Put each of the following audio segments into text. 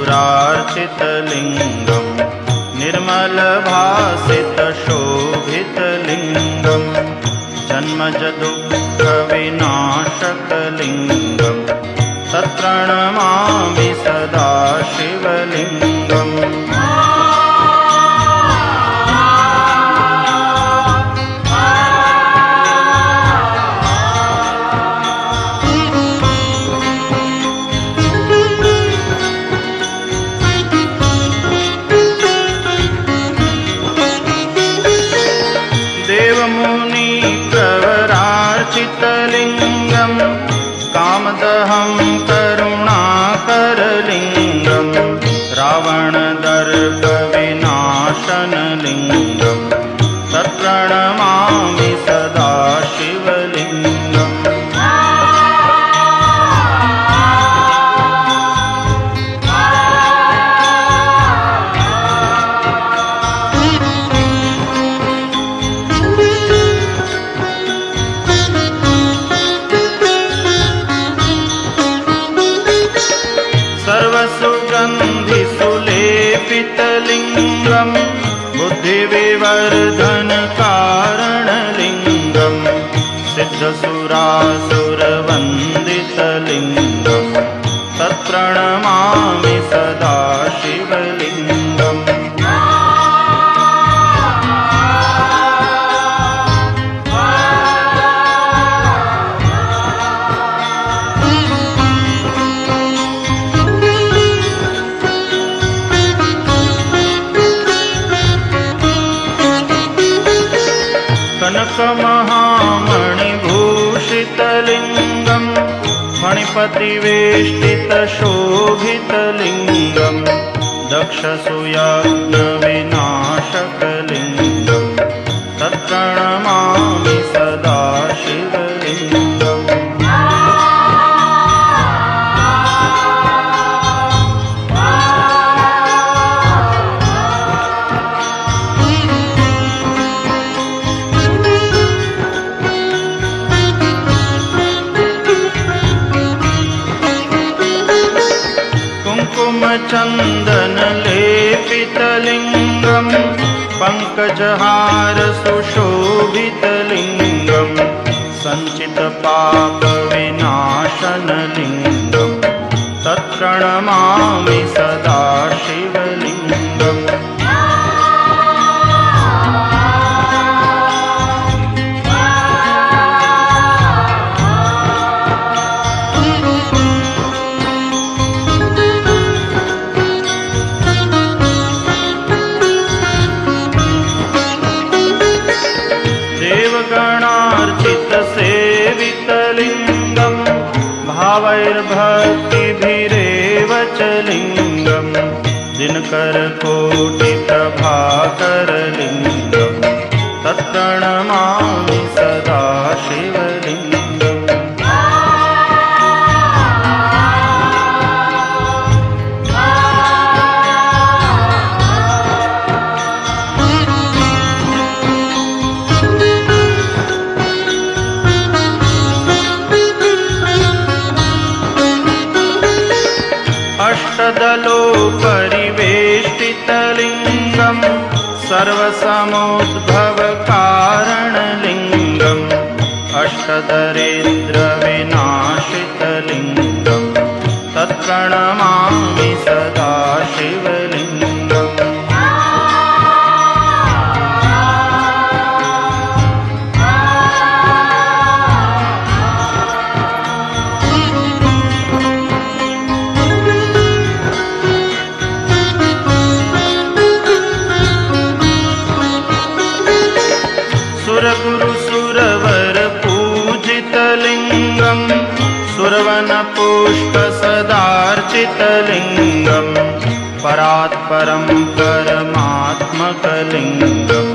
सुरार्चितलिङ्गं निर्मलभासितशोभितलिङ्गं जन्मज दुःखविनाशकलिङ्गं तत्प्रणमामि सदा शिवलिङ्गम्। देवमुनिप्रवरार्चितलिङ्गं कामदहं करुणाकरलिङ्गं रावणदर्पविनाशनलिङ्गं तत्प्रणमामि सदा शिवलिङ्गम्। सर्वसुगन्धिसुलेपितलिङ्गं बुद्धिविवर्धनकारणलिङ्गं सिद्धसुरासुरवन्दितलिङ्गं तत्प्रणमामि सदा शिवलिङ्गम्। कनकमहामणिभूषितलिङ्गं फणिपतिवेष्टितशोभितलिङ्गं दक्षसुयज्ञविनाशकलिङ्गं तत्प्रणमामि सदा शिवलिङ्गम्। कुङ्कुमचन्दनलेपितलिङ्गं पङ्कजहारसुशोभितलिङ्गं सञ्चितपापविनाशनलिङ्गं तत्प्रणमामि सदा शिवलिङ्गम्। देवगणार्चितसेवितलिङ्गं भावैर्भक्तिभिरेव च लिङ्गं दिनकरकोटिप्रभाकरलिङ्गं तत्प्रणमामि सदा शिवलिङ्गम्। अष्टदलोपरिवेष्टितलिङ्गं सर्वसमुद्भवकारणलिङ्गं अष्टदरिद्रविनाशितलिङ्गं तत्प्रणमामि सदा शिवलिङ्गम्। सुरगुरुसुरवरपूजितलिङ्गं सुरवनपुष्पसदार्चितलिङ्गं परात्परं परमात्मकलिङ्गं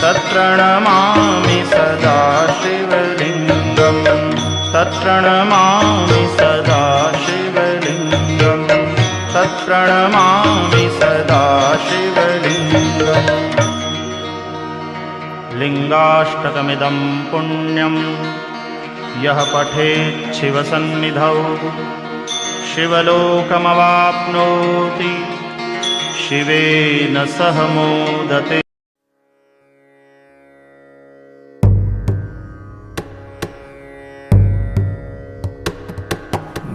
तत्प्रणमामि सदा शिवलिङ्गम्। तत्प्रणमामि सदा शिवलिङ्गम्। तत्प्रणमामि सदा शिवलिङ्गम्। लिङ्गाष्टकमिदं पुण्यं यः पठेत् शिवसन्निधौ शिवलोकमवाप्नोति शिवेन सह मोदते।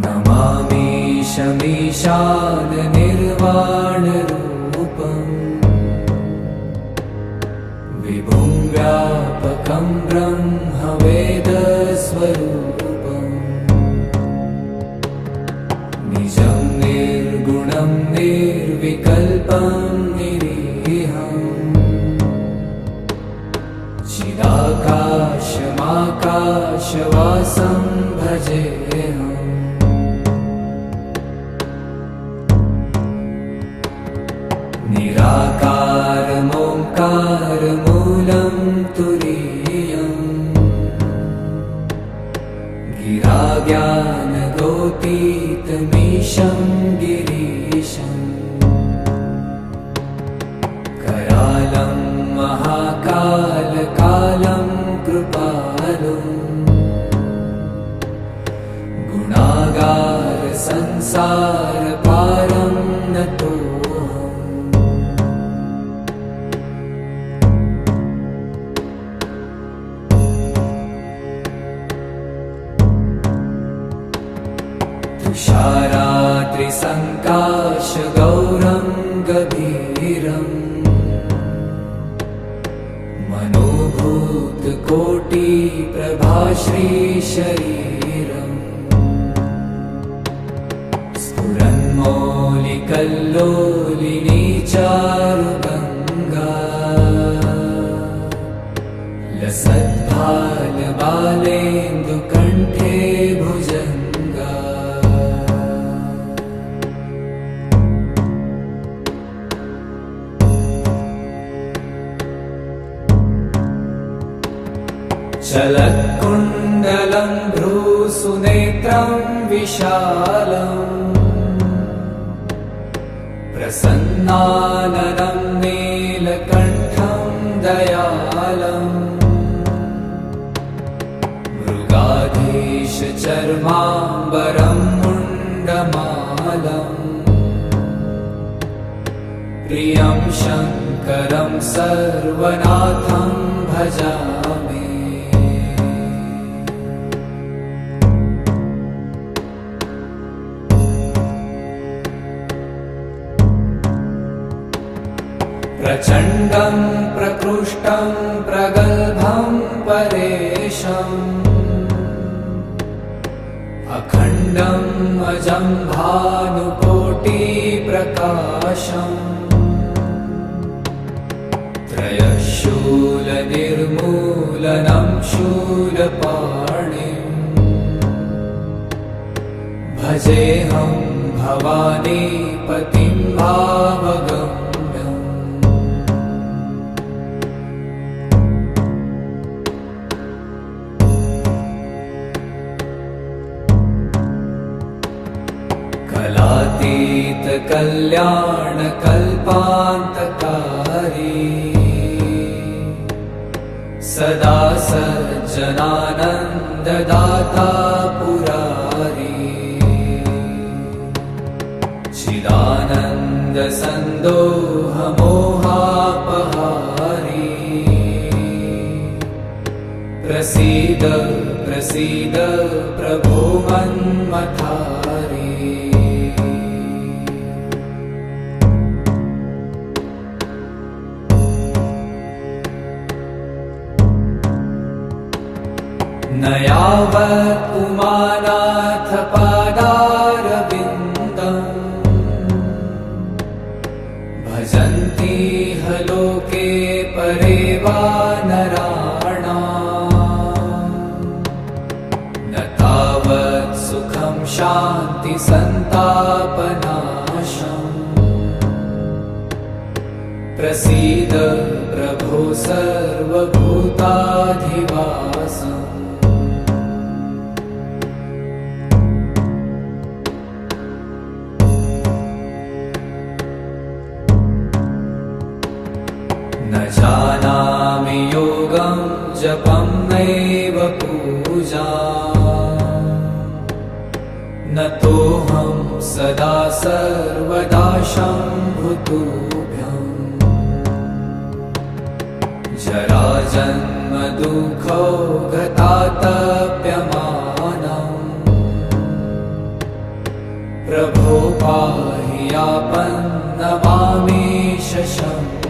नमामि शमीशाननिर्वाणरूपम् विभुं व्यापकं ब्रह्मवेदस्वरूपम् निजं निर्गुणं निर्विकल्पं निरीहम् चिदाकाशमाकाशवासं भजेऽहम्। निराकारमोङ्कारमूलं तुरीयम् गिराज्ञानगोतीतमीशं गिरीशम् करालं महाकालकालं कृपालुम् गुणागारसंसारपारं नतो तुषारात्रिसङ्काशगौरं गभीरम् मनोभूतकोटिप्रभाश्रीशरीरम् स्फुरन्मौलिकल्लोलिनी चारुगङ्गा लसद्भालबालेन्दुकण्ठे भुजङ्गा चलत्कुण्डलं भ्रूसुनेत्रं विशालम् प्रसन्नाननं नीलकण्ठं दयालम् मृगाधीशचर्माम्बरं मुण्डमालम् प्रियं शङ्करं सर्वनाथं भजामि। प्रचण्डं प्रकृष्टं प्रगल्भं परेशम् अखण्डं अजं भानुकोटिप्रकाशम् त्रयशूलनिर्मूलनं शूलपाणिम् भजेऽहं भवानीपतिं भावगम् कलातीतकल्याणकल्पान्तकारी सदा सज्जनानन्ददाता पुरारी चिदानन्दसन्दोहमोहापहारी प्रसीद प्रसीद प्रभो मन्मथारी। न यावत् उमानाथ पादारविन्दम् भजन्ति ह लोके परे वा नराणाम् न तावत् सुखं शान्तिसन्तापनाशम् प्रसीद प्रभो सर्वभूताधिवासम्। न जानामि योगं जपं नैव पूजा न तोऽहं सदा सर्वदा शम्भुतुभ्यम् जराजन्म दुःखो गतातप्यमानम् प्रभो पाहि आपन्नमामीश शम्भो।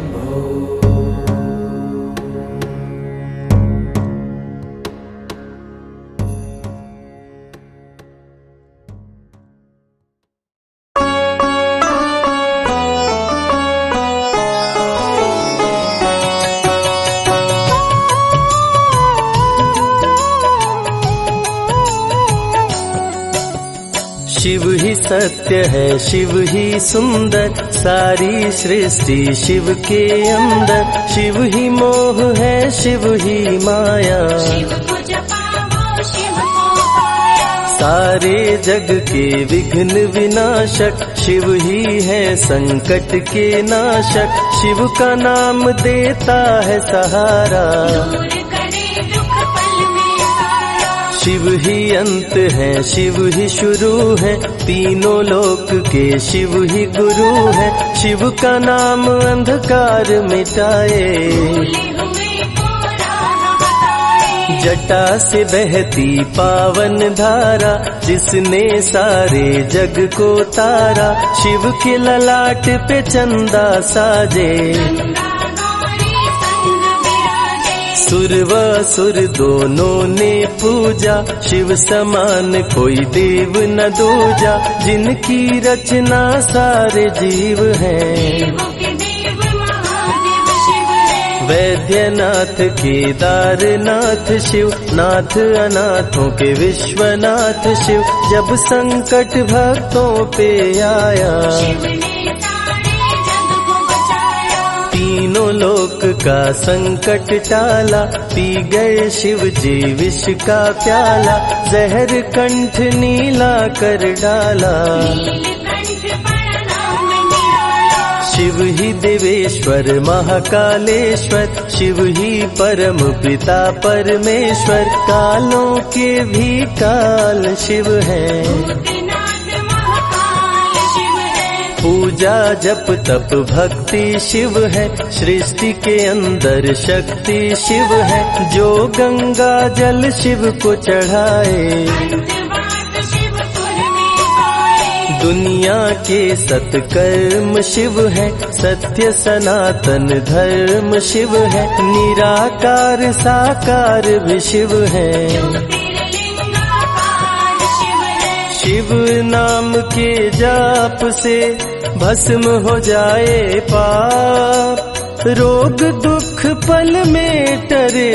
शिव ही सत्य है, शिव ही सुंदर, सारी सृष्टि शिव के अंदर। शिव ही मोह है, शिव ही माया, शिव को जपाओ शिव को पाया। सारे जग के विघ्न विनाशक शिव ही है, संकट के नाशक। शिव का नाम देता है सहारा, दूर करे दुख पल में सारा। शिव ही अंत है, शिव ही शुरू है, तीनों लोक के शिव ही गुरु है। शिव का नाम अंधकार मिटाए, भूले हुए को राह बताए। जटा से बहती पावन धारा, जिसने सारे जग को तारा। शिव के ललाट पे चंदा साजे, गंगा गौरी संग विराजे। सुर व असुर दोनों ने पूजा, शिव समान कोई देव न दूजा। जिनकी रचना सारे जीव हैं, देवों के देव महादेव शिव है। वैद्यनाथ केदारनाथ शिव, नाथ अनाथों के विश्वनाथ शिव। जब संकट भक्तों पे आया, शिव ने सारे जग को बचाया। तीनों लोक का संकट टाला, पी गए शिव जी विष का प्याला। जहर कंठ नीला कर डाला, नीलकंठ प्रणाम निराला। शिव ही देवेश्वर महाकालेश्वर, शिव ही परम पिता परमेश्वर। कालों के भी काल शिव है, भूतनाथ महाकाल शिव है। पूजा जप तप भक्ति शिव है, सृष्टि के अंदर शक्ति शिव है। जो गंगा जल शिव को चढ़ाए, अंतवास शिवपुर में पाए। दुनिया के सत्कर्म शिव है, सत्य सनातन धर्म शिव है। निराकार साकार भी शिव है, ज्योतिर्लिंगाकार शिव है। शिव नाम के जाप से भस्म हो जाए पाप। रोग दुख पल में टरे,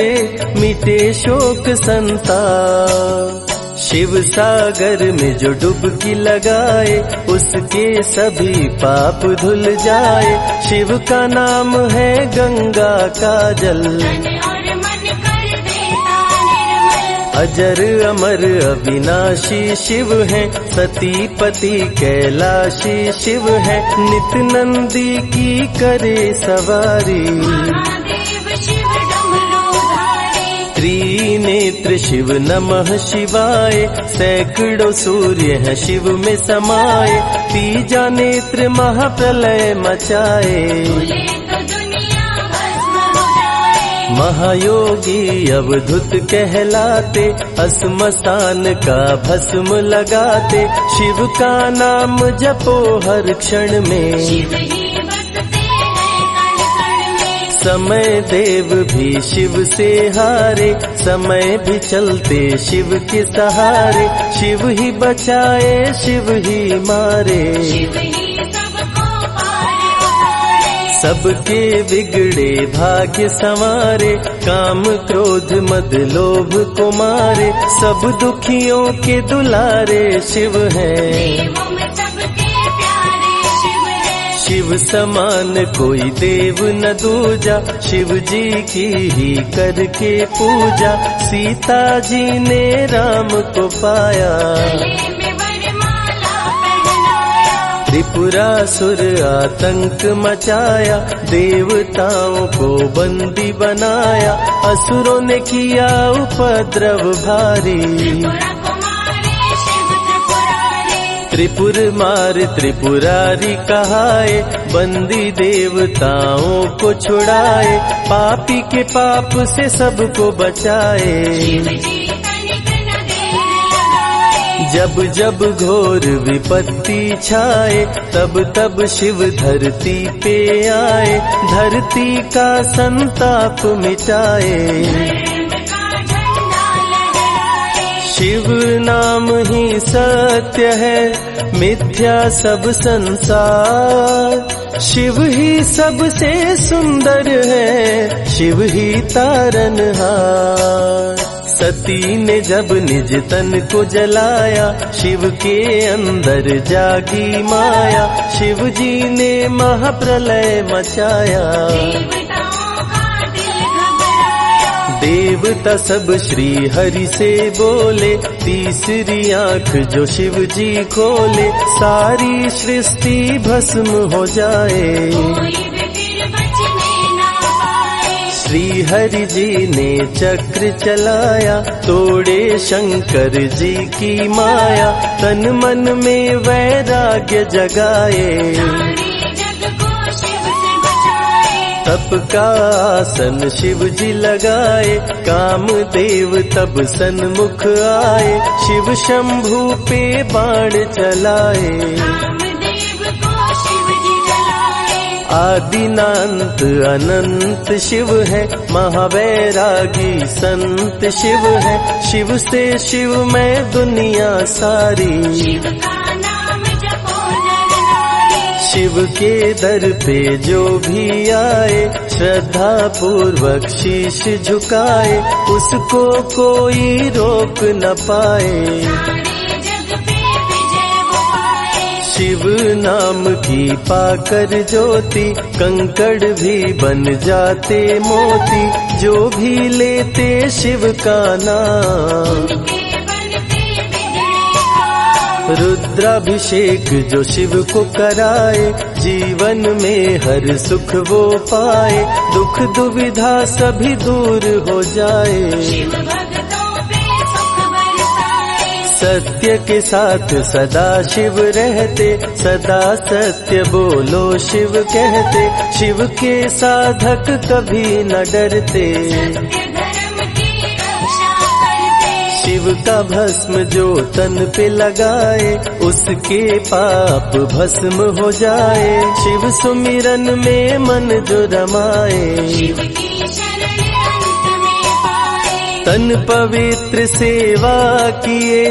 मिटे शोक संताप। शिव सागर में जो डुबकी लगाए, उसके सभी पाप धुल जाए। शिव का नाम है गंगा का जल, तन और मन कर देता निर्मल। अजर अमर अविनाशी शिव है, सती पति कैलाशी शिव है। नित नंदी की करे सवारी, महादेव शिव डमरूधारी। त्रिनेत्र शिव नमः शिवाय। सैकड़ों सूर्य है शिव में समाये, तीजा नेत्र महाप्रलय मचाए। बोले तो दुनिया भस्म हो जाए। महायोगी अवधूत कहलाते, अस्मशान का भस्म लगाते। शिव का नाम जपो हर क्षण में, शिव ही बसते हैं कण कण में। समय देव भी शिव से हारे, समय भी चलते शिव के सहारे। शिव ही बचाए शिव ही मारे, शिव ही सबको पार उतारे। सबके बिगड़े भाग्य संवारे। काम क्रोध मद लोभ को मारे, सब दुखियों के दुलारे शिव है। देवों में सबके प्यारे शिव है। शिव समान कोई देव न दूजा, शिव जी की ही करके पूजा। सीता जी ने राम को पाया, गले में वरमाला पहनाया। त्रिपुरासुर आतंक मचाया। देवताओं को बंदी बनाया, असुरों ने किया उपद्रव भारी। त्रिपुरा कुमारी शिव त्रिपुरारी। त्रिपुर मार त्रिपुरारी कहाए, बंदी देवताओं को छुड़ाए, पापी के पाप से सबको बचाए। शिव जी तनिक न देर लगाए, जब जब घोर विपत्ति छाए, तब तब शिव धरती पे आए, धरती का संताप मिटाए। धर्म का झंडा लहराए, शिव नाम ही सत्य है, मिथ्या सब संसार। शिव ही सबसे सुंदर है, शिव ही तारनहार। सती ने जब निज तन को जलाया, शिव के अंदर जागी माया, शिव जी ने महाप्रलय मचाया। देवताओं का दिल घबराया, देवता सब श्री हरि से बोले, तीसरी आंख जो शिव जी खोले, सारी सृष्टि भस्म हो जाए। कोई भी फिर बचने ना पाए। श्री हरि जी ने चक्र चलाया, तोड़े शंकर जी की माया, तन मन में वैराग्य जगाए। सारे जग को शिव से बचाए, तप का आसन शिव जी लगाए, कामदेव तब सन्मुख आए, शिव शंभू पे बाण चलाए। कामदेव को शिव जी जलाए, आदिनांत अनंत शिव है, महावैरागी संत शिव है, शिव से शिव में दुनिया सारी। शिव का नाम जपो नर नारी, शिव के दर पे जो भी आए, श्रद्धा पूर्वक शीश झुकाए, उसको कोई रोक न पाए। सारे जग पे विजय वो पाए। शिव नाम की पाकर ज्योति, कंकड़ भी बन जाते मोती, जो भी लेते शिव का नाम। उनके बनते बिगड़े काम, रुद्राभिषेक जो शिव को कराए, जीवन में हर सुख वो पाए, दुख दुविधा सभी दूर हो जाए। शिव भक्तों पे सुख बरसाए, सत्य के साथ सदा शिव रहते, सदा सत्य बोलो शिव कहते, शिव के साधक कभी न डरते। सत्य धर्म की रक्षा करते, शिव का भस्म जो तन पे लगाए, उसके पाप भस्म हो जाए। शिव सुमिरन में मन जो रमाए, शिव की शरण अंत में पाए। तन पवित्र सेवा किए,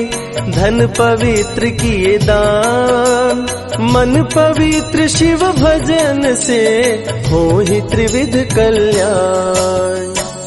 धन पवित्र किए दान, मन पवित्र शिव भजन से हो ही त्रिविध कल्याण।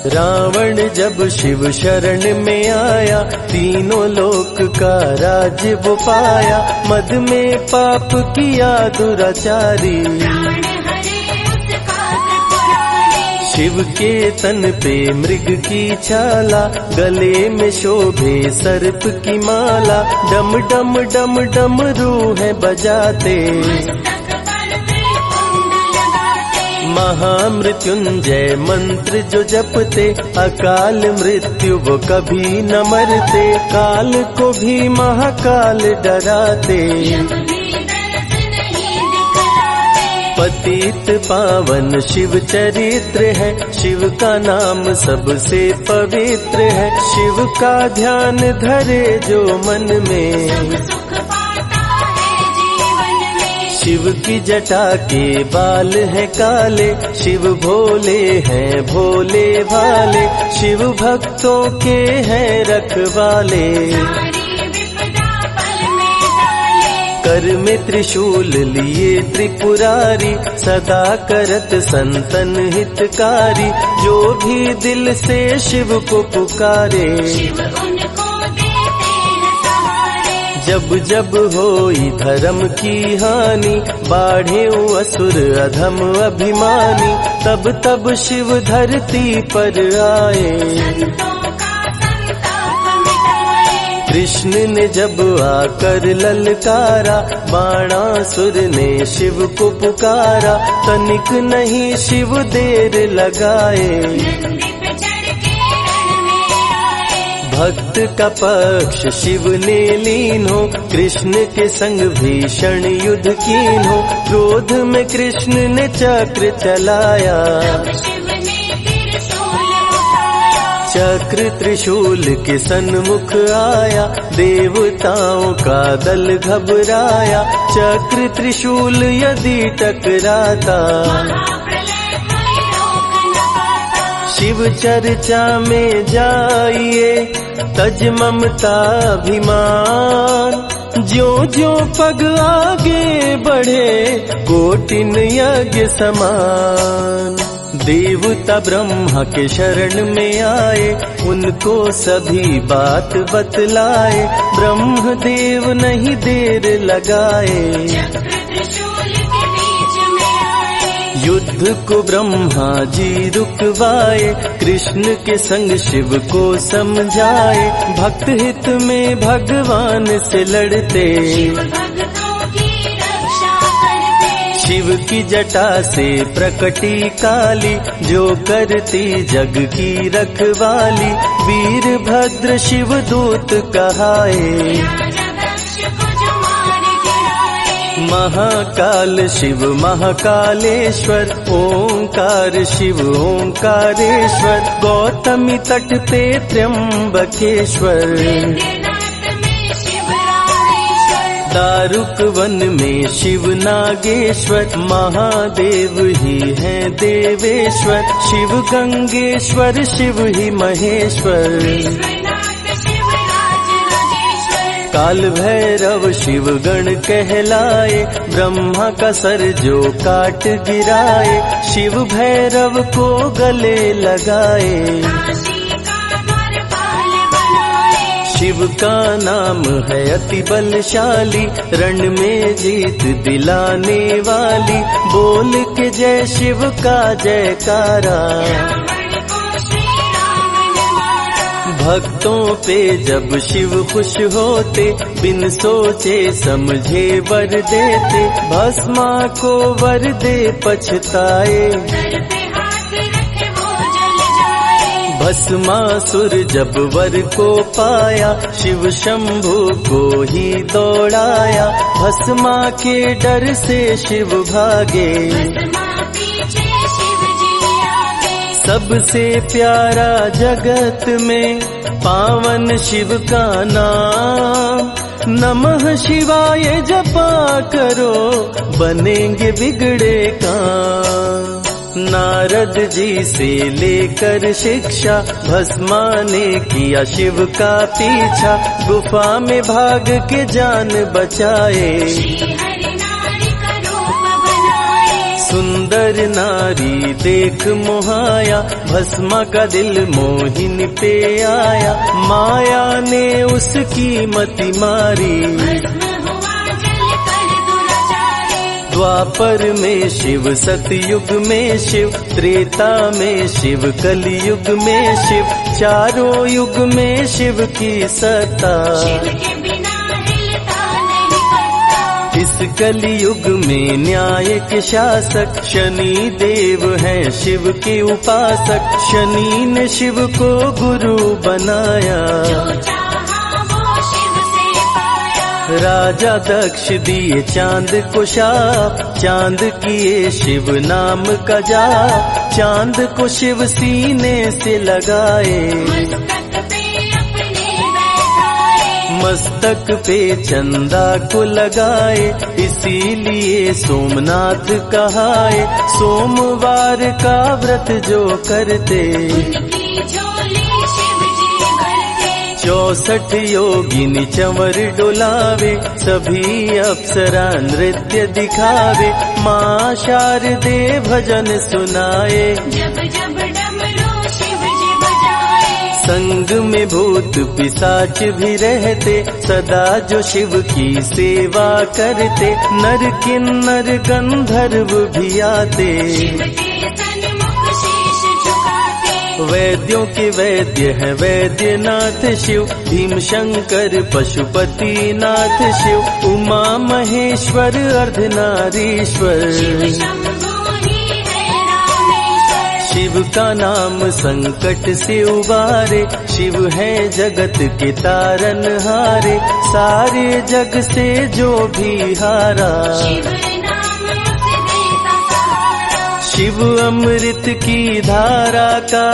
रावण जब शिव शरण में आया, तीनों लोक का राज्य वो पाया, मद में पाप किया दुराचारी। प्राण हरे उसका त्रिपुरारी, शिव के तन पे मृग की छाला, गले में शोभे सर्प की माला, डम डम डम डम रूह बजाते। मस्तक पर त्रिपुंड लगाते, महामृत्युंजय मंत्र जो जपते, अकाल मृत्यु वो कभी न मरते, काल को भी महाकाल डराते। यम भी दर्द नहीं दिखलाते, पतित पावन शिव चरित्र है, शिव का नाम सबसे पवित्र है। शिव का ध्यान धरे जो मन में, सुख पाता है जीवन में। शिव की जटा के बाल है काले, शिव भोले हैं भोले भाले, शिव भक्तों के हैं रखवाले। सारी विपदा पल में डाले, कर में त्रिशूल लिए त्रिपुरारी, सदा करत संतन हितकारी, जो भी दिल से शिव को पुकारे। शिव उनको देते हैं सहारे, जब जब होई धर्म की हानि, बाढ़े असुर अधम अभिमानी, तब तब शिव धरती पर आए। संतों का संताप मिटाए, कृष्ण ने जब आकर ललकारा, बाणासुर ने शिव को पुकारा, तनिक नहीं शिव देर लगाए। नंदी पे चढ़ के रण में आए, भक्त का पक्ष शिव ने लीन हो, कृष्ण के संग भीषण युद्ध कीन हो। क्रोध में कृष्ण ने चक्र चलाया, तब शिव ने त्रिशूल उठाया। चक्र त्रिशूल के सन्मुख आया, देवताओं का दल घबराया। चक्र त्रिशूल यदि टकराता, महाप्रलय कोई रोक न पाता। शिव चर्चा में जाइए तज ममता अभिमान। ज्यों ज्यों पग आगे बढ़े कोटिन यज्ञ समान। देवता ब्रह्मा के शरण में आए, उनको सभी बात बतलाए। ब्रह्मदेव नहीं देर लगाए, चक्र त्रिशूल के बीच में आए। युद्ध को ब्रह्मा जी रुकवाए। कृष्ण के संग शिव को समझाए, भक्त हित में भगवान से लड़ते। शिव भक्तों की रक्षा करते। शिव की जटा से प्रकटी काली, जो करती जग की रखवाली। वीरभद्र शिव दूत कहाए, राजा दक्ष को जो मार गिराए। महाकाल शिव महाकालेश्वर। ओंकार शिव ओंकारेश्वर। गौतमी तट पे त्र्यंबकेश्वर। वैद्यनाथ में शिव रामेश्वर। दारुक वन में शिव नागेश्वर। महादेव ही हैं देवेश्वर। शिव गंगेश्वर शिव ही महेश्वर। विश्वनाथ शिव राजराजेश्वर। काल भैरव शिव गण कहलाए, ब्रह्मा का सर जो काट गिराए। शिव भैरव को गले लगाए, काशी का द्वारपाल बनाए। शिव का नाम है अति बलशाली। रण में जीत दिलाने वाली। बोल के जय शिव का जयकारा। रावण को श्री राम ने मारा। भक्तों पे जब शिव खुश होते, बिन सोचे समझे वर देते। भस्मा को वर दे पछताए, सर पे हाथ रखे वो जल जाए। भस्मासुर जब वर को पाया, शिव शंभु को ही दौड़ाया। भस्मा के डर से शिव भागे, भस्मा पीछे शिव जी आगे। सबसे प्यारा जगत में पावन शिव का नाम। नमः शिवाय जपा करो, बनेंगे बिगड़े काम। नारद जी से लेकर शिक्षा, भस्मा ने किया शिव का पीछा। गुफा में भाग के जान बचाए, श्री हरि नारी का रूप बनाए। सुंदर नारी देख मोहाया। भस्मा का दिल मोहिनी पे आया, माया ने उसकी मति मारी। भस्म हुआ जल कर दुराचारी। द्वापर में शिव, सतयुग में शिव, त्रेता में शिव, कलयुग में शिव। चारों युग में शिव की सत्ता, शिव के बिना हिलता नहीं पत्ता। इस कलयुग में न्याय के शासक शनि देव हैं शिव के उपासक। शनि ने शिव को गुरु बनाया, जो चाहा वो शिव से पाया। राजा दक्ष दिए चांद को शाप, चांद किए शिव नाम का जाप। चांद को शिव सीने से लगाए, मस्तक पे अपने बैठाए। मस्तक पे चंदा को लगाए। इसीलिए सोमनाथ कहाए, सोमवार का व्रत जो करते। उनकी झोली शिव जी भरते। 64 योगिनी चंवर डोलावे, सभी अप्सरा नृत्य दिखावे। माँ शारदे भजन सुनाए, जब जब डमरू शिव जी बजाए। संग में भूत पिशाच भी रहते, सदा जो शिव की सेवा करते। नर किन्नर गंधर्व भी आते, शिव के सन्मुख शीश झुकाते। वैद्यों के वैद्य है वैद्यनाथ शिव। भीम शंकर पशुपति नाथ शिव। उमा महेश्वर अर्धनारीश्वर। शिव शंभु ही है रामेश्वर। शिव का नाम संकट से उबारे, शिव है जगत के तारनहारे, सारे जग से जो भी हारा, शिव नाम मुक्ति देता सहारा। शिव अमृत की धारा का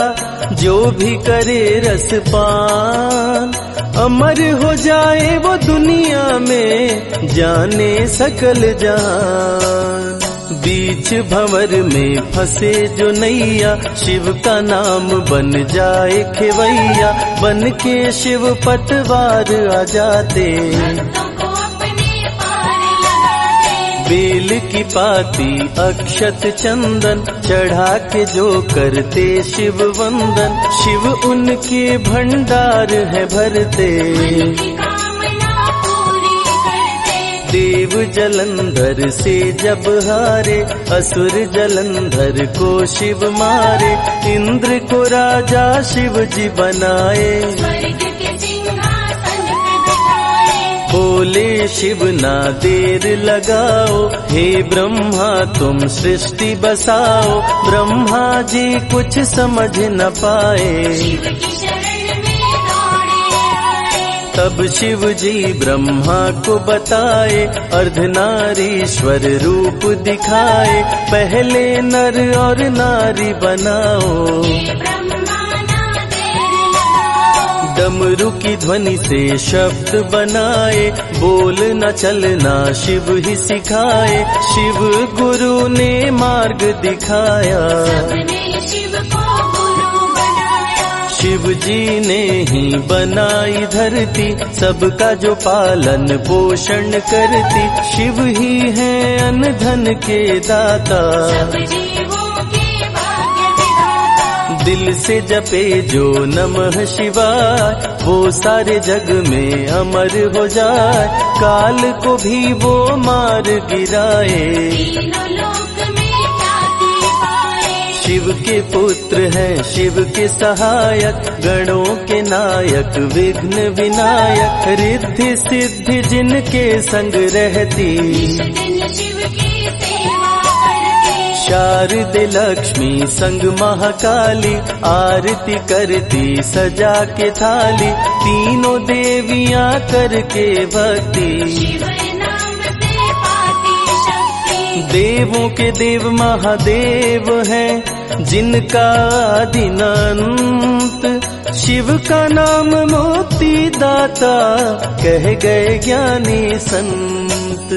जो भी करे रसपान, अमर हो जाए वो दुनिया में जाने सकल जहान। बीच भंवर में फंसे जो नैया, शिव का नाम बन जाए खेवैया, बन के शिव पतवार आ जाते, भक्तों को अपने पार लगाते। बेल की पाती अक्षत चंदन चढ़ा के जो करते शिव वंदन, शिव उनके भंडार है भरते, मन की कामना पूरी करते। देव जलंधर से जब हारे, असुर जलंधर को शिव मारे, इंद्र को राजा शिव जी बनाए, स्वर्ग के सिंहासन पे बिठाए। बोले शिव ना देर लगाओ, हे ब्रह्मा तुम सृष्टि बसाओ। ब्रह्मा जी कुछ समझ न पाए, शिव की शरण में दौड़े आए। तब शिव जी ब्रह्मा को बताए, अर्धनारीश्वर रूप दिखाए, पहले नर और नारी बनाओ। हे ब्रह्मा ना देर लगाओ। डमरू की ध्वनि से शब्द बनाए, बोल न चलना शिव ही सिखाए, शिव गुरु ने मार्ग दिखाया, सबने शिव को गुरु बनाया। शिव जी ने ही बनाई धरती, सबका जो पालन पोषण करती, शिव ही है अन्न धन के दाता, सब जीवों के भाग्य विधाता। दिल से जपे जो नमः शिवाय, वो सारे जग में अमर हो जाए, काल को भी वो मार गिराए। तीनों लोक में ख्याति पाए। शिव के पुत्र हैं शिव के सहायक, गणों के नायक विघ्न विनायक, रिद्धि सिद्धि जिनके संग रहती, निज दिन शिव की सेवा करते। शारदे लक्ष्मी संग महाकाली, आरती करती सजा के थाली, तीनों देवियां करके भक्ति, शिव नाम से पाती शक्ति। देवों के देव महादेव हैं, जिनका आदिनांत, शिव का नाम मुक्ति दाता, कह गए ज्ञानी संत।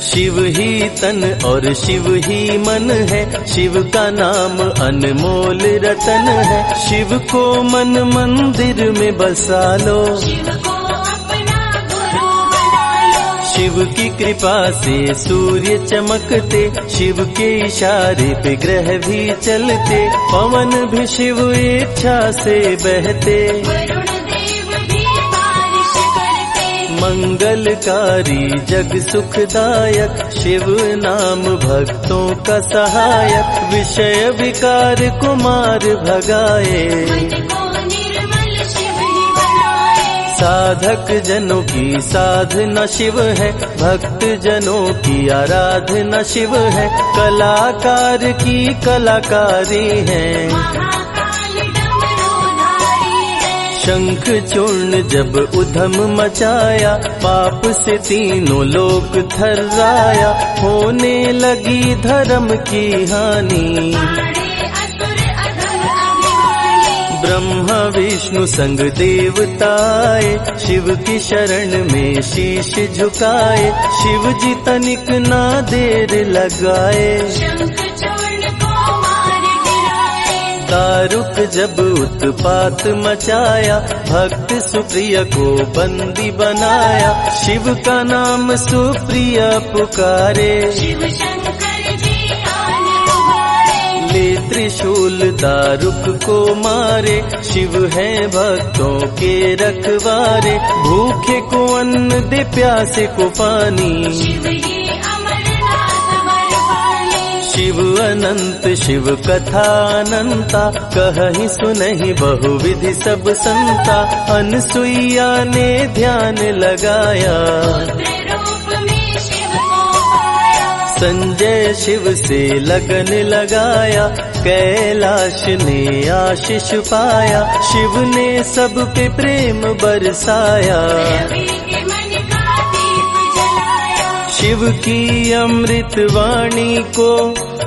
शिव ही तन और शिव ही मन है, शिव का नाम अनमोल रतन है, शिव को मन मंदिर में बसा लो, शिव को अपना गुरु बना लो। शिव की कृपा से सूर्य चमकते, शिव के इशारे पे ग्रह भी चलते, पवन भी शिव इच्छा से बहते, वरुण देव भी बारिश करते। मंगलकारी जग सुखदायक, शिव नाम भक्तों का सहायक, विषय विकार को मार भगाए, मन को निर्मल शिव ही बनाए। साधक जनों की साधना शिव है, भक्त जनों की आराधना शिव है, कलाकार की कलाकारी है, महाकाल डमरूधारी है। शंख चूर्ण जब उधम मचाया, पाप से तीनों लोक थर्राया, होने लगी धर्म की हानि, सारे असुर अधर अभिमानी। ब्रह्मा विष्णु संग देवताए, शिव की शरण में शीश झुकाए, शिव जी तनिक ना देर लगाए, शंख चूर्ण को मार गिराए। दारुक जब उत्पात मचाया, भक्त सुप्रिय को बंदी बनाया, शिव का नाम सुप्रिय पुकारे, शिव शंकर जी आन उबारे। ले त्रिशूल दारुक को मारे, शिव है भक्तों के रखवारे, भूखे को अन्न दे प्यासे को पानी, शिव ही अमरनाथ बरपाली। शिव अनंत शिव कथा अनंता, कहीं सुनहि बहुविधि सब संता, अनसुईया ने ध्यान लगाया, पुत्र रूप में शिव को पाया। संजय शिव से लगन लगाया, कैलाश ने आशीष पाया, शिव ने सब पे प्रेम बरसाया। रवि के मन का दीप जलाया, शिव की अमृत वाणी को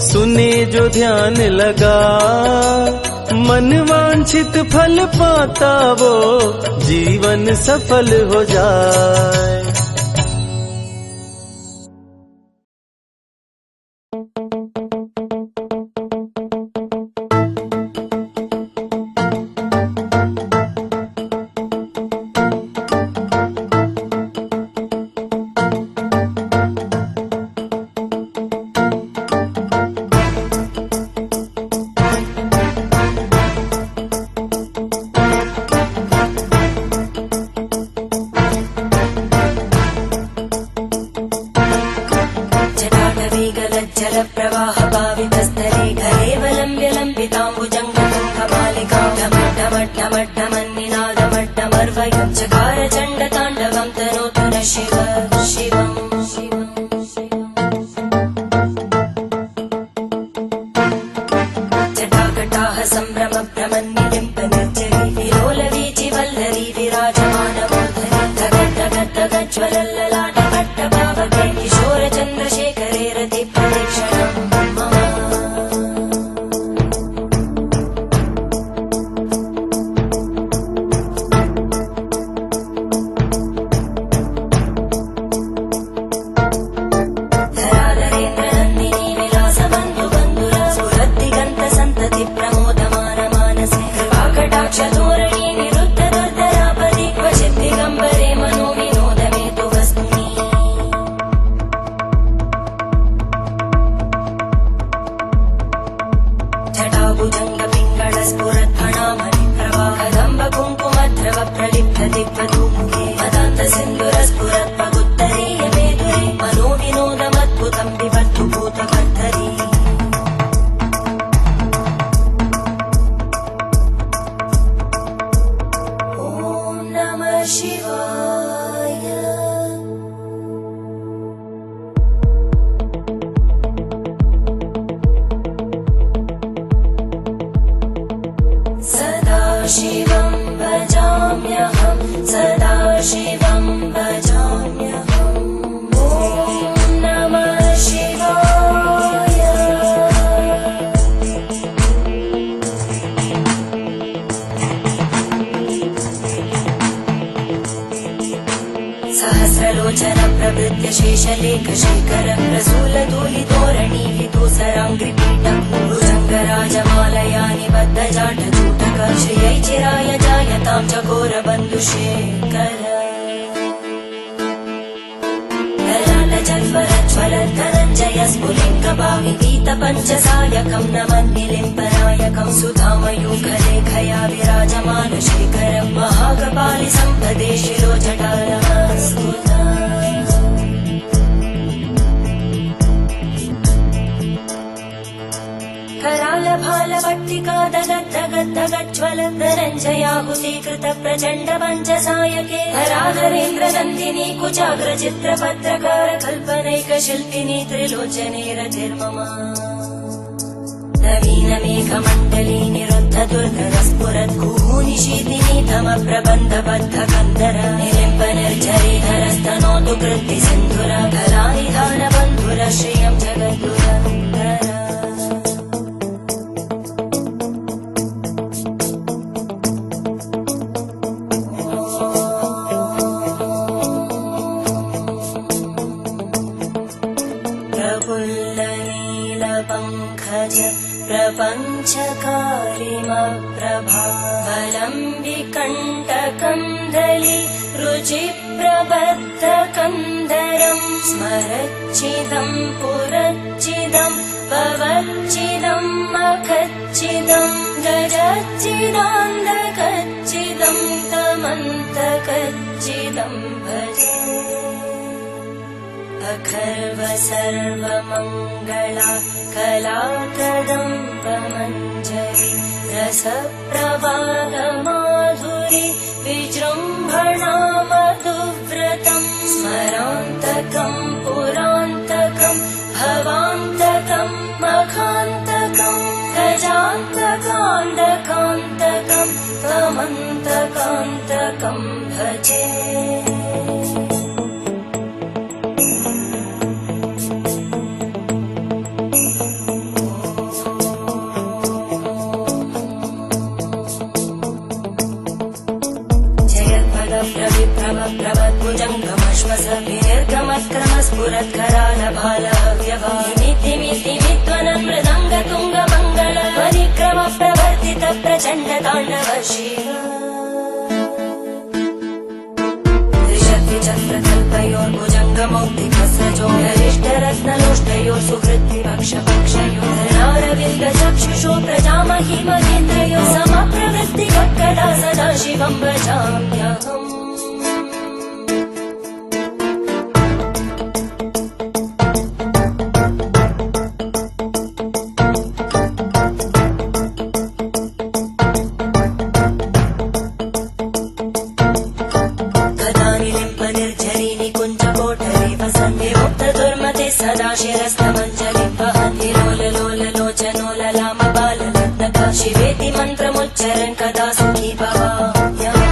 सुने जो ध्यान लगा, मन वांछित फल पाता वो जीवन सफल हो जाए। स्मरान्तकं पुरान्तकं भव कान्तकान्तकं तमन्तकान्तकं भजे प्रभप्रविप्रभप्रभद्भुजङ्गमश्वसभिर्गमत्क्रमस्फुरत्करालभालव्यभामितिमितिमित्वनं मृदङ्गतुङ्गमङ्गल परिक्रम प्रवर्तित प्रचण्ड ताण्डव शिव त्रिशक्तिचक्रकल्पयोर्भुजङ्गमौक्तिकस्रजोगरिष्ठरत्नलोष्टयोः सुहृद्विपक्षपक्षयोः धरणारविन्दचक्षुषो प्रजामहि महेन्द्रयोः समप्रवृत्तिकक्कदा सदा शिवं भजाम्यहम् सदा शिरस्तमञ्जलिं वहन्ति लोललोललोचनोललामबालरत्नका शिवेति मन्त्रमुच्चरन् कदा सुखी भवाम्यहम्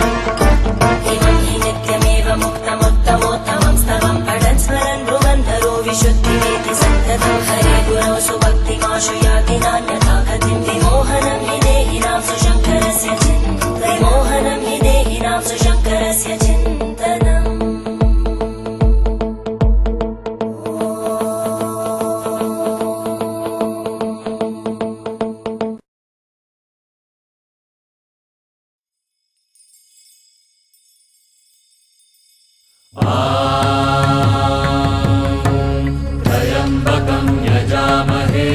इमं हि नित्यमेव मुक्तमुत्तमोत्तमं स्तवं पठन् स्मरन् भ्रुवन्धरो विशुद्धिमेति सन्ततं हरे गुरौ सुभक्तिमाशु याति नान्यथा गतिं विमोहनं हि देहिनां सुशङ्करस्य चिन्तनं विमोहनं हि देहिनां सुशङ्करस्य चिन्तनम् त्र्यम्बकं यजामहे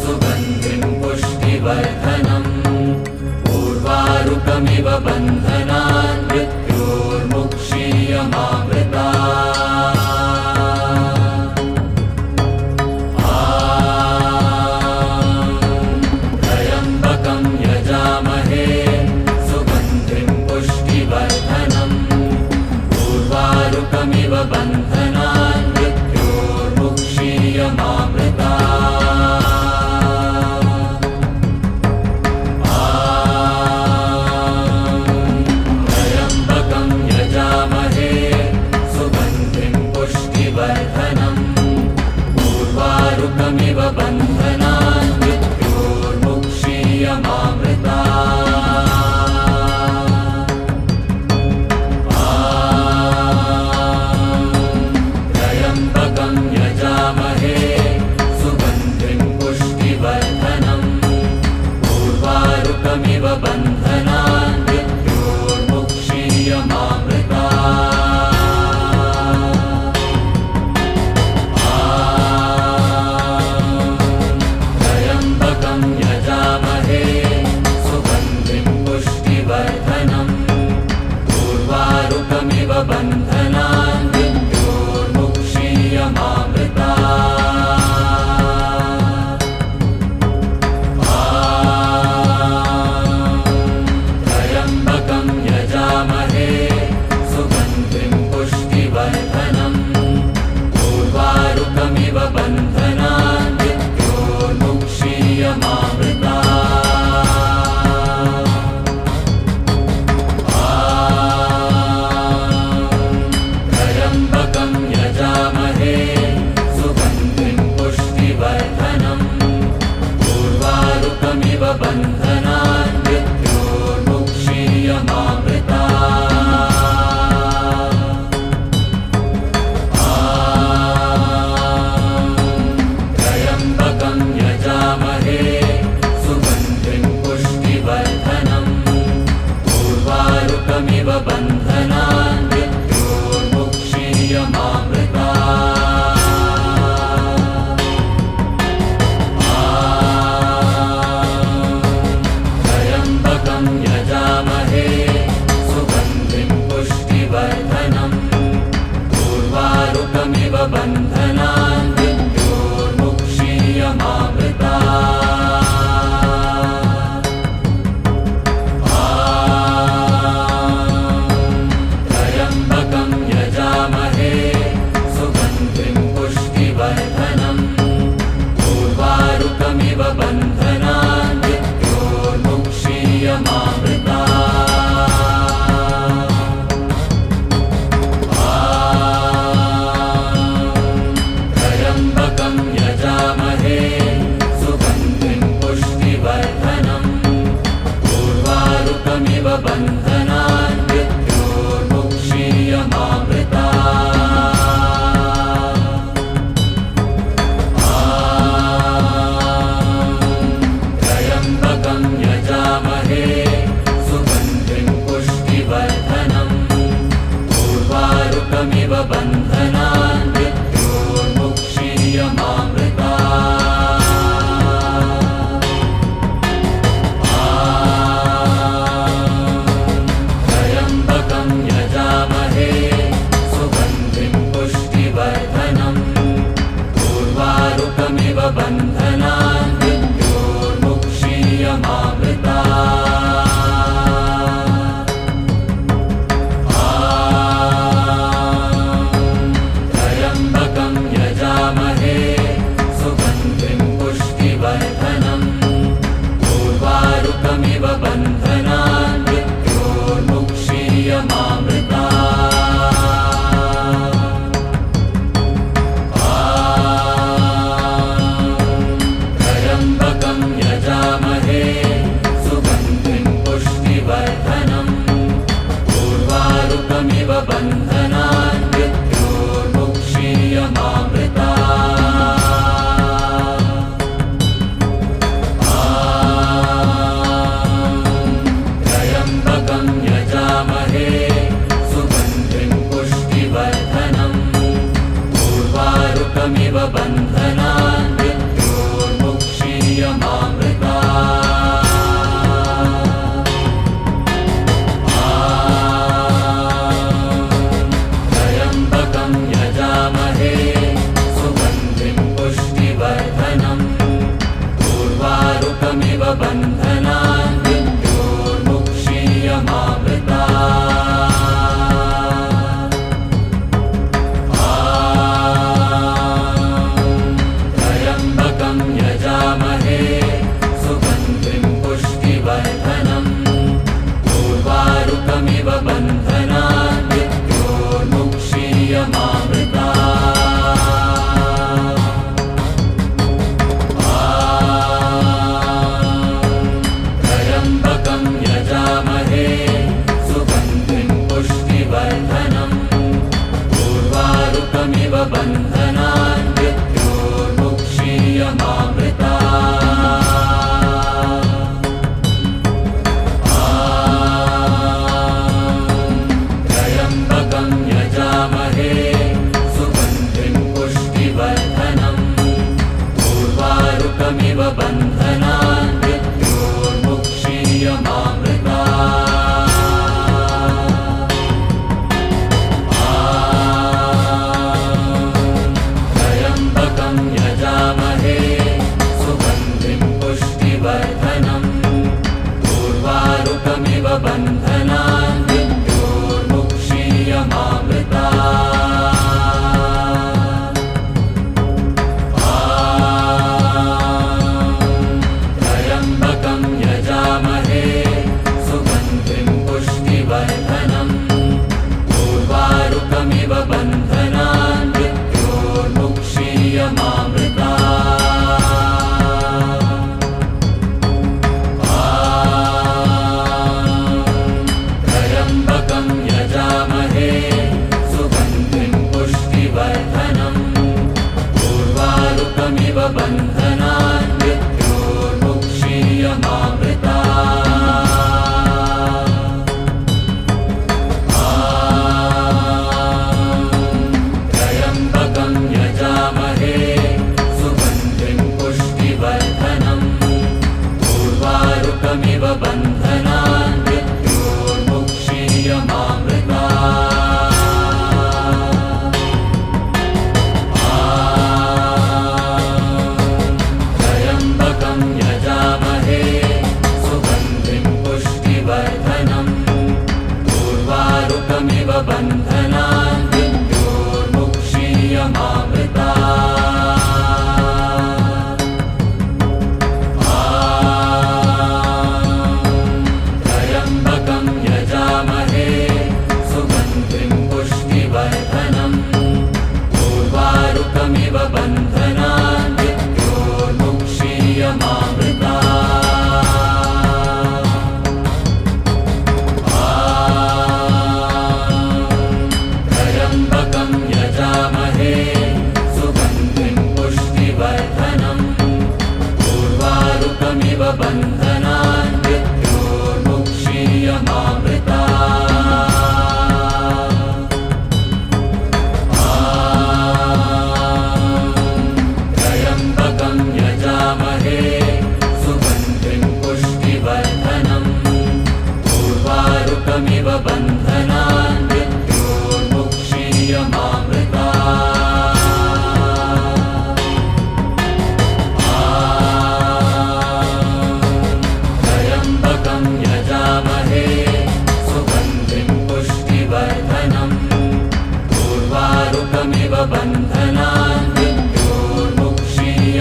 सुगन्धिं पुष्टिवर्धनम् उर्वारुकमिव बन्धनान् मृत्योर्मुक्षीयमामृतात् त्र्यम्बकं यजामहे सुगन्धिं पुष्टिवर्धनम् उर्वारुकमिव बन्धनान् त्र्यम्बकं यजामहे सुगन्धिं पुष्टिवर्धनम् उर्वारुकमिव बन्धनान् मृत्योर्मुक्षीयमामृतात् त्र्यम्बकं यजामहे सुगन्धिं पुष्टिवर्धनम् उर्वारुकमिव बन्धनान् मृत्योर्मुक्षीयमामृतात् उर्वारुकमिव बन्धनान् मृत्योर्मुक्षीयमामृता त्र्यम्बकं यजामहे सुगन्धिं पुष्टिवर्धनम् उर्वारुकमिव बन्धनान् मृत्योर्मुक्षीयमामृता त्र्यम्बकं यजामहे सुगन्धिं पुष्टिवर्धनम् उर्वारुकमिव बन्धनान् मृत्योर्मुक्षीयमामृता त्र्यम्बकं यजामहे सुगन्धिं पुष्टिवर्धनम् उर्वारुकमिव बन्धनान् मृत्योर्मुक्षीयमामृता त्र्यम्बकं यजामहे सुगन्धिं पुष्टिवर्धनम् उर्वारुकमिव बन्धनान् मृत्योर्मुक्षीयमामृता त्र्यम्बकं यजामहे सुगन्धिं पुष्टिवर्धनम् उर्वारुकमिव बन्धनान् मृत्योर्मुक्षीयमामृता त्र्यम्बकं यजामहे सुगन्धिं पुष्टिवर्धनम् उर्वारुकमिव बन्धनान् मृत्योर्मुक्षीयमामृता त्र्यम्बकं यजामहे सुगन्धिं पुष्टिवर्धनम् उर्वारुकमिव बन्धनान् मृत्योर्मुक्षीयमामृता त्र्यम्बकं यजामहे सुगन्धिं पुष्टिवर्धनम् उर्वारुकमिव बन्धनान् मृत्योर्मुक्षीयमामृता त्र्यम्बकं यजामहे सुगन्धिं पुष्टिवर्धनम् उर्वारुकमिव बन्धनान् मृत्योर्मुक्षीयमामृता त्र्यम्बकं यजामहे सुगन्धिं पुष्टिवर्धनम् उर्वारुकमिव बन्धनान् मृत्योर्मुक्षीयमामृता त्र्यम्बकं यजामहे सुगन्धिं पुष्टिवर्धनम् उर्वारुकमिव बन्धनान् मृत्योर्मुक्षीयमामृता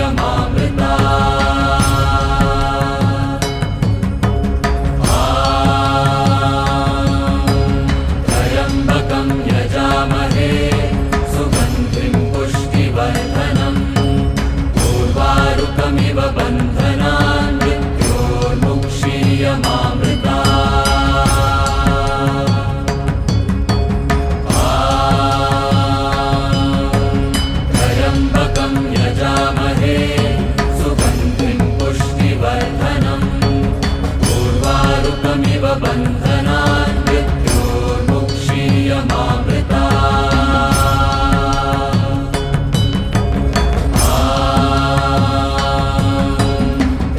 मुक्षीयमामृता त्र्यम्बकं यजामहे सुगन्धिं पुष्टिवर्धनम् उर्वारुकमिव बन्धनान् मृत्योर्मुक्षीयमामृता त्र्यम्बकं यजामहे सुगन्धिं पुष्टिवर्धनम् उर्वारुकमिव बन्धनान् मृत्योर्मुक्षीयमामृता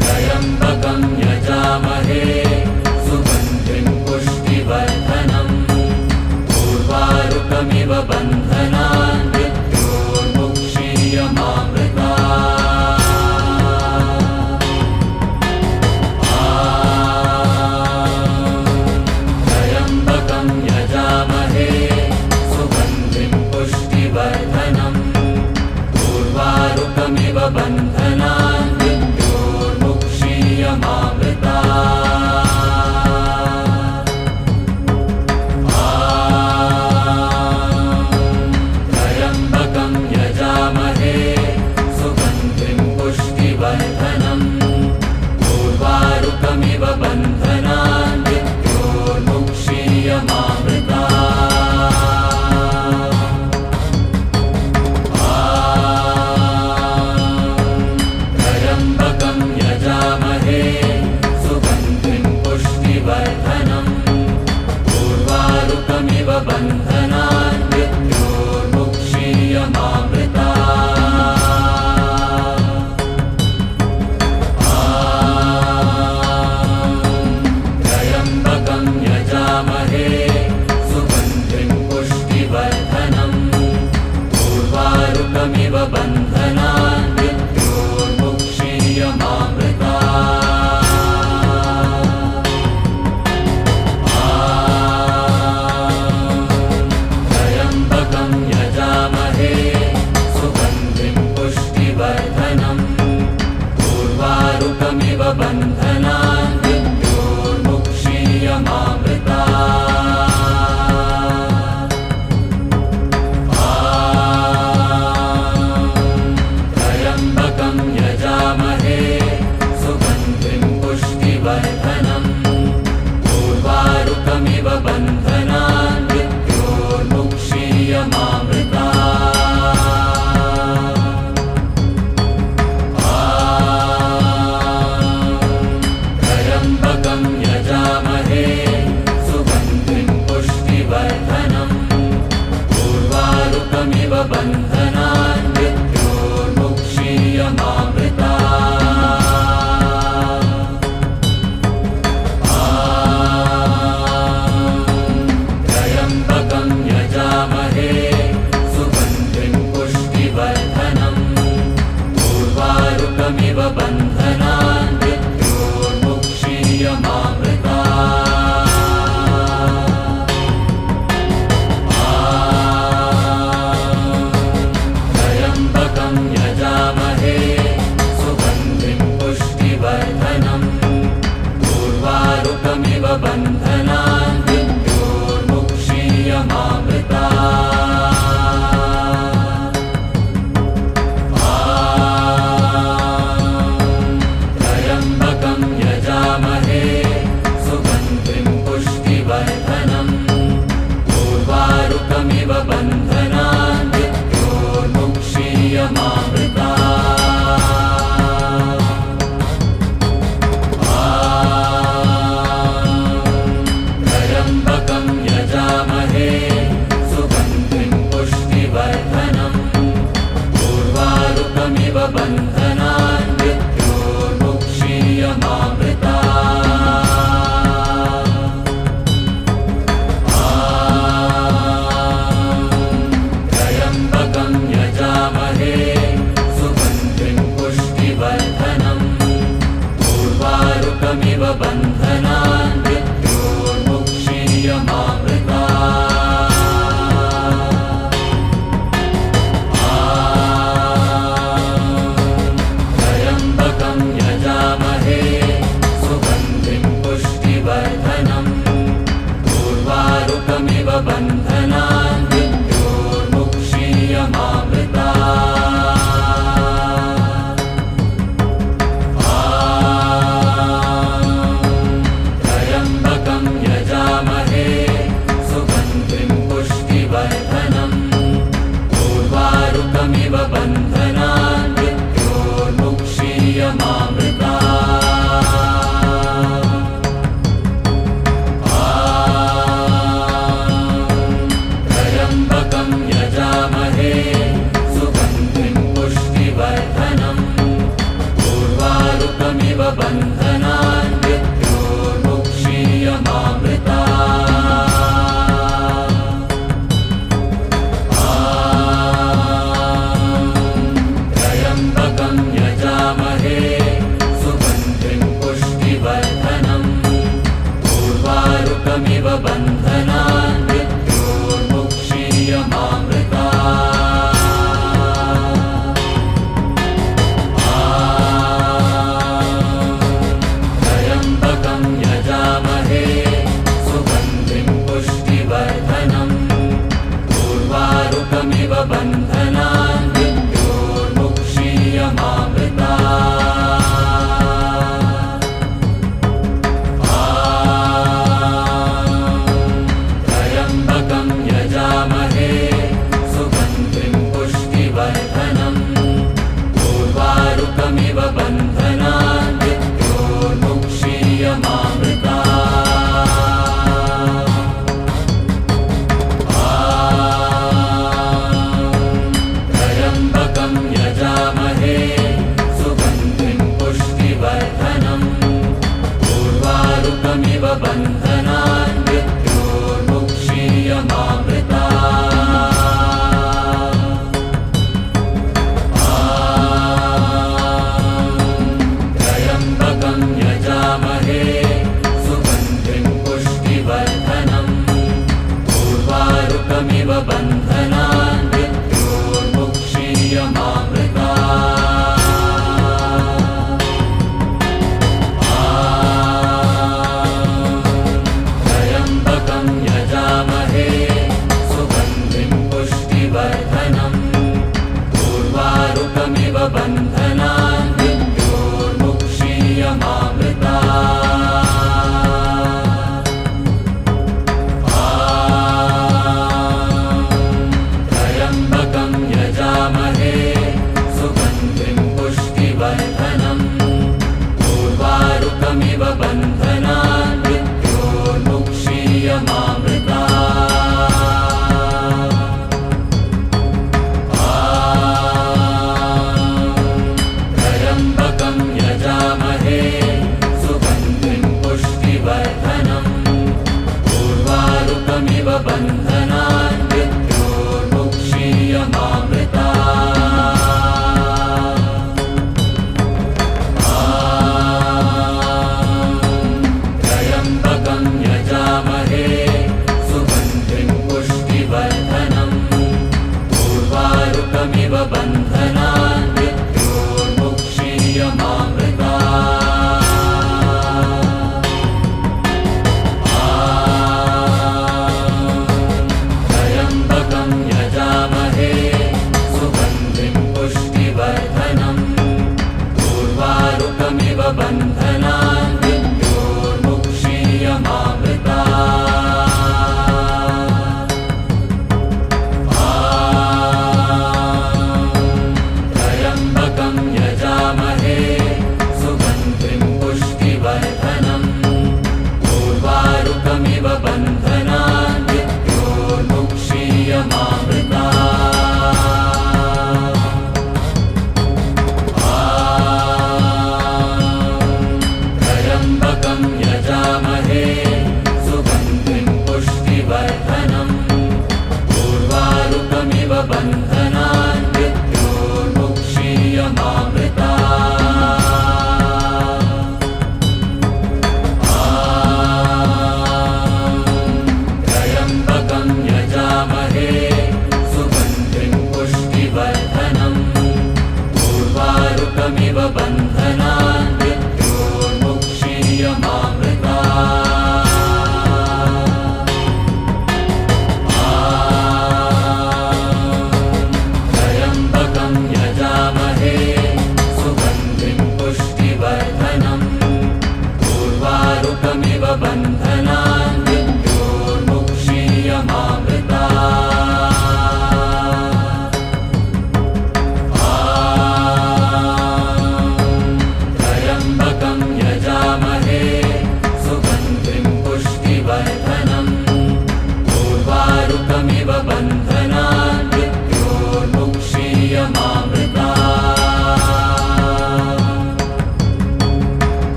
त्र्यम्बकं यजामहे सुगन्धिं पुष्टिवर्धनम् उर्वारुकमिव बन्धनान् मृत्योर्मुक्षीयमामृता त्र्यम्बकं यजामहे सुगन्धिं पुष्टिवर्धनम् उर्वारुकमिव बन्धनान् मृत्योर्मुक्षीयमामृता त्र्यम्बकं यजामहे सुगन्धिं पुष्टिवर्धनम् उर्वारुकमिव बन्धनान् मृत्योर्मुक्षीयमामृता त्र्यम्बकं यजामहे सुगन्धिं पुष्टिवर्धनम् उर्वारुकमिव बन्धनान् मृत्योर्मुक्षीयमामृता त्र्यम्बकं यजामहे सुगन्धिं पुष्टिवर्धनम् उर्वारुकमिव बन्धनान् मृत्योर्मुक्षीयमामृता त्र्यम्बकं यजामहे सुगन्धिं पुष्टिवर्धनम् उर्वारुकमिव बन्धनान् मृत्योर्मुक्षीयमामृता त्र्यम्बकं यजामहे सुगन्धिं पुष्टिवर्धनम् उर्वारुकमिव बन्धनान् मृत्योर्मुक्षीयमामृता त्र्यम्बकं यजामहे सुगन्धिं पुष्टिवर्धनम् उर्वारुकमिव बन्धनान् मृत्योर्मुक्षीयमामृता त्र्यम्बकं यजामहे सुगन्धिं पुष्टिवर्धनम् उर्वारुकमिव बन्धनान् मृत्योर्मुक्षीयमामृता त्र्यम्बकं यजामहे सुगन्धिं पुष्टिवर्धनम् उर्वारुकमिव बन्धनान् मृत्योर्मुक्षीयमामृता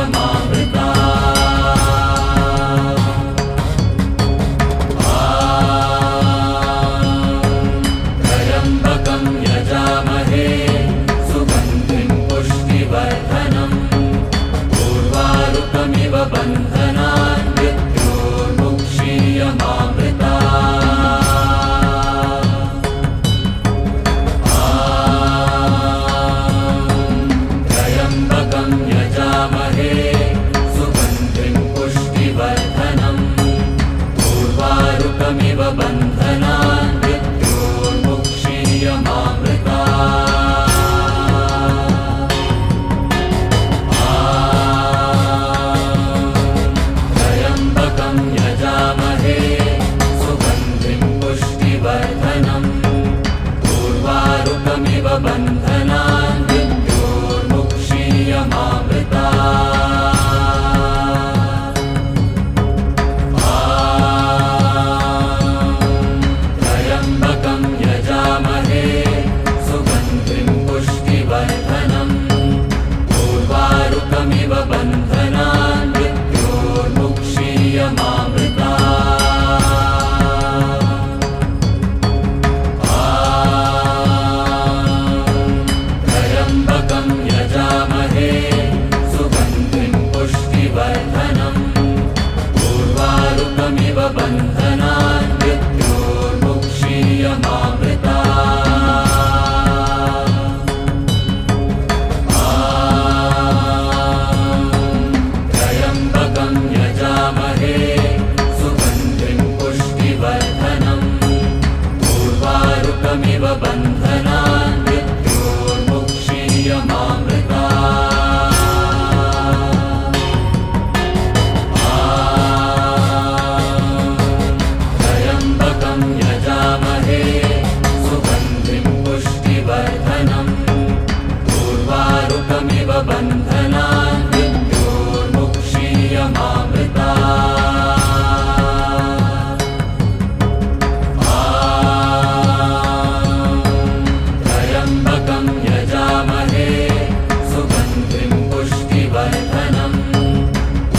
मुक्षीयमामृता त्र्यम्बकं यजामहे सुगन्धिं पुष्टिवर्धनम् उर्वारुकमिव बन्धनान् मृत्योर्मुक्षीयमामृता त्र्यम्बकं यजामहे सुगन्धिं पुष्टिवर्धनम् उर्वारुकमिव बन्धनान् मृत्योर्मुक्षीयमामृता त्र्यम्बकं यजामहे सुगन्धिं पुष्टिवर्धनम् उर्वारुकमिव बन्धनान् मृत्योर्मुक्षीयमामृता त्र्यम्बकं यजामहे सुगन्धिं पुष्टिवर्धनम् उर्वारुकमिव बन्धनान् मृत्योर्मुक्षीयमामृता त्र्यम्बकं यजामहे सुगन्धिं पुष्टिवर्धनम् उर्वारुकमिव बन्धनान् मृत्योर्मुक्षीयमामृता त्र्यम्बकं यजामहे सुगन्धिं पुष्टिवर्धनम् उर्वारुकमिव बन्धनान् मृत्योर्मुक्षीयमामृता त्र्यम्बकं यजामहे सुगन्धिं पुष्टिवर्धनम् उर्वारुकमिव बन्धनान् मृत्योर्मुक्षीयमामृता त्र्यम्बकं यजामहे सुगन्धिं पुष्टिवर्धनम्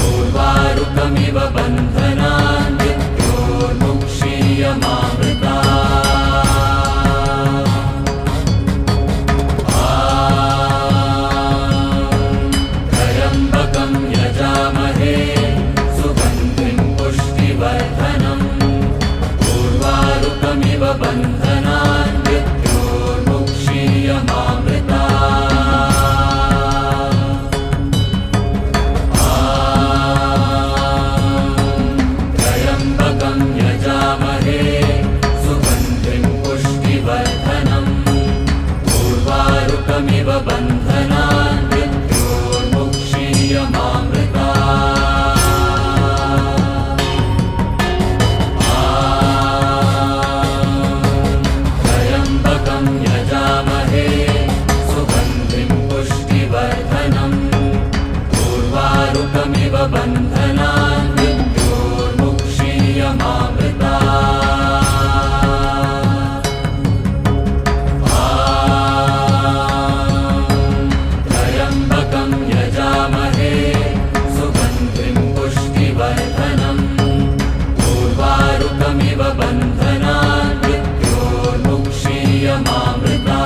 उर्वारुकमिव बन्धनान् मृत्योर्मुक्षीयमामृता त्र्यम्बकं यजामहे सुगन्धिं पुष्टिवर्धनम् उर्वारुकमिव बन्धनान् मृत्योर्मुक्षीयमामृता त्र्यम्बकं यजामहे सुगन्धिं पुष्टिवर्धनम् उर्वारुकमिव बन्धनान् मृत्योर्मुक्षीयमामृता त्र्यम्बकं यजामहे सुगन्धिं पुष्टिवर्धनम् उर्वारुकमिव बन्धनान् मृत्योर्मुक्षीयमामृता त्र्यम्बकं यजामहे सुगन्धिं पुष्टिवर्धनम् उर्वारुकमिव बन्धनान् मृत्योर्मुक्षीयमामृता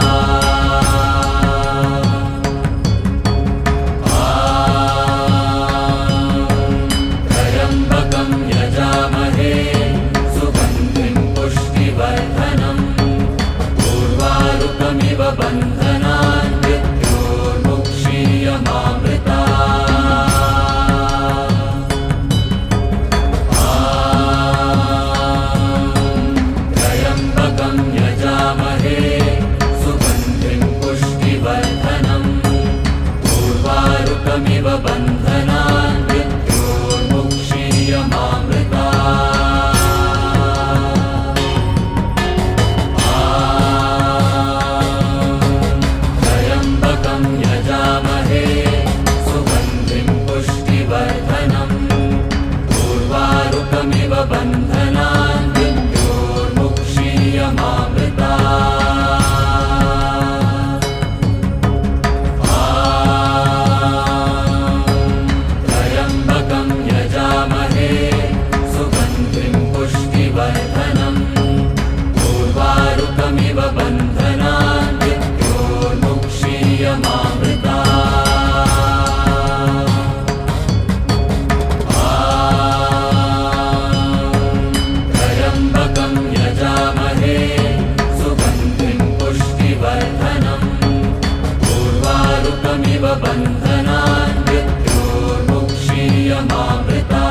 मुक्षीयमामृता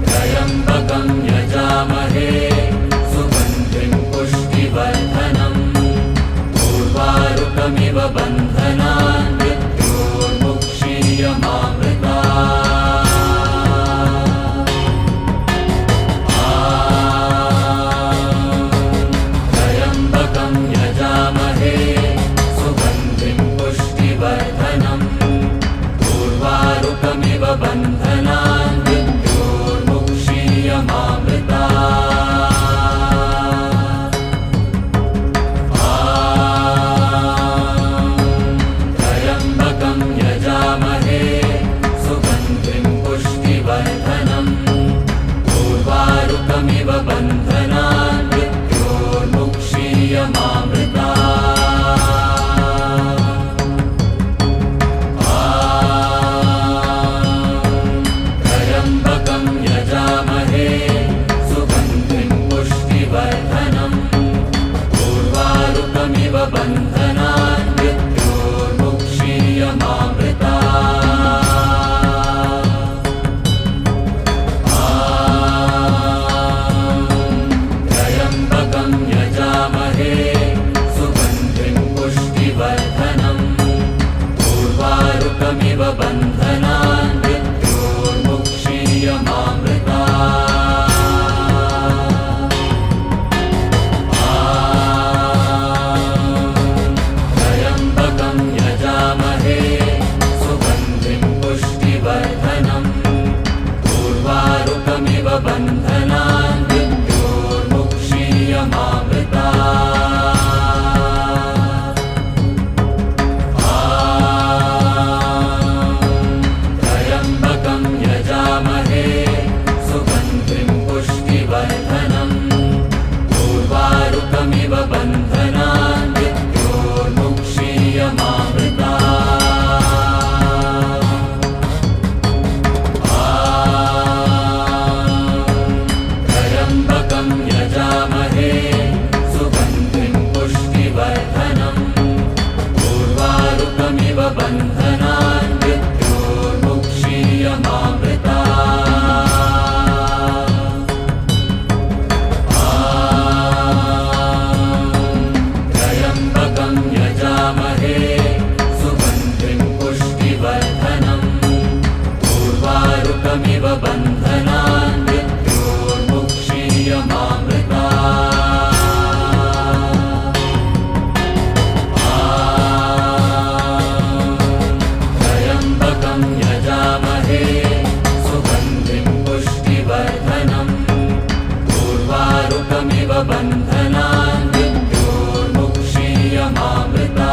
त्र्यम्बकं यजामहे सुगन्धिं पुष्टिवर्धनम् उर्वारुकमिव बन्धनान् मृत्योर्मुक्षीयमामृता त्र्यम्बकं यजामहे सुगन्धिं पुष्टिवर्धनम् उर्वारुकमिव बन्धनान् मृत्योर्मुक्षीयमामृता त्र्यम्बकं यजामहे सुगन्धिं पुष्टिवर्धनम् उर्वारुकमिव बन्धनान् मृत्योर्मुक्षीयमामृता त्र्यम्बकं यजामहे सुगन्धिं पुष्टिवर्धनम् उर्वारुकमिव बन्धनान् मृत्योर्मुक्षीयमामृता त्र्यम्बकं यजामहे सुगन्धिं पुष्टिवर्धनम् उर्वारुकमिव बन्धनान् मृत्योर्मुक्षीयमामृता त्र्यम्बकं यजामहे सुगन्धिं पुष्टिवर्धनम् उर्वारुकमिव बन्धनान् मृत्योर्मुक्षीयमामृता त्र्यम्बकं यजामहे सुगन्धिं पुष्टिवर्धनम् उर्वारुकमिव बन्धनान् मृत्योर्मुक्षीयमामृता त्र्यम्बकं यजामहे सुगन्धिं पुष्टिवर्धनम् उर्वारुकमिव बन्धनान् मृत्योर्मुक्षीयमामृता त्र्यम्बकं यजामहे सुगन्धिं पुष्टिवर्धनम् उर्वारुकमिव बन्धनान् मृत्योर्मुक्षीयमामृता त्र्यम्बकं यजामहे सुगन्धिं पुष्टिवर्धनम् उर्वारुकमिव बन्धनान् मृत्योर्मुक्षीयमामृता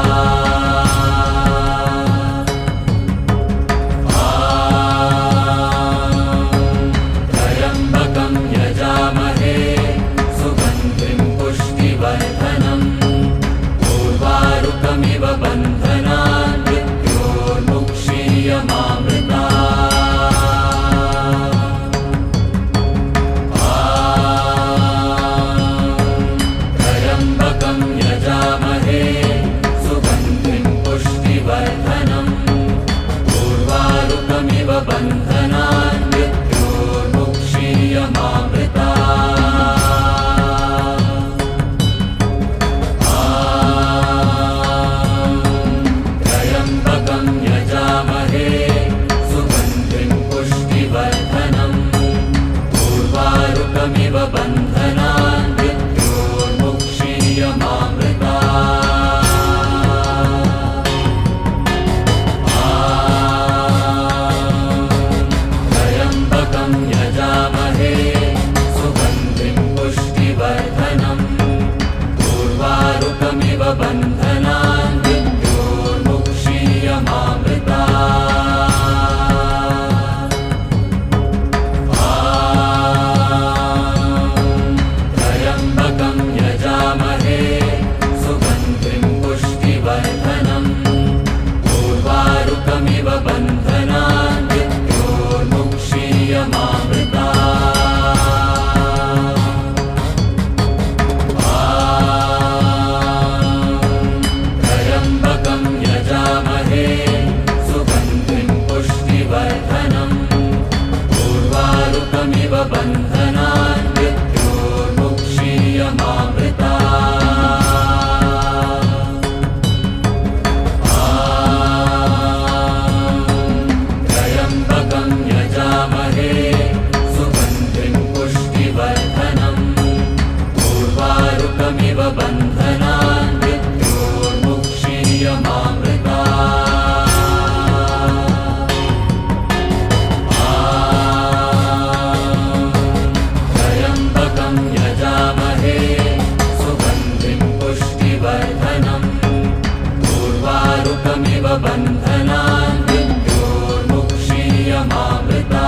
बन्धनान् मृत्योर्मुक्षीयमामृता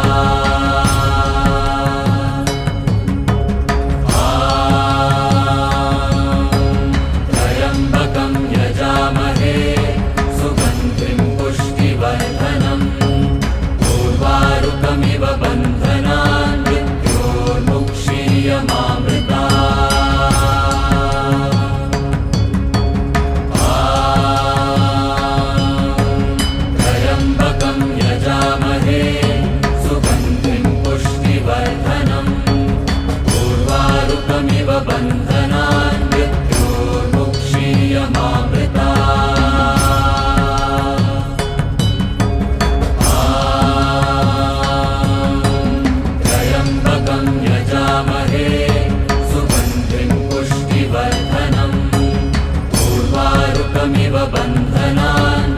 त्र्यम्बकं यजामहे सुगन्धिं पुष्टिवर्धनम् उर्वारुकमिव बन्धनान् मृत्योर्मुक्षीयमामृता त्र्यम्बकं यजामहे सुगन्धिं पुष्टिवर्धनम् उर्वारुकमिव बन्धनान् मृत्योर्मुक्षीयमामृता त्र्यम्बकं यजामहे सुगन्धिं पुष्टिवर्धनम् उर्वारुकमिव बन्धनान्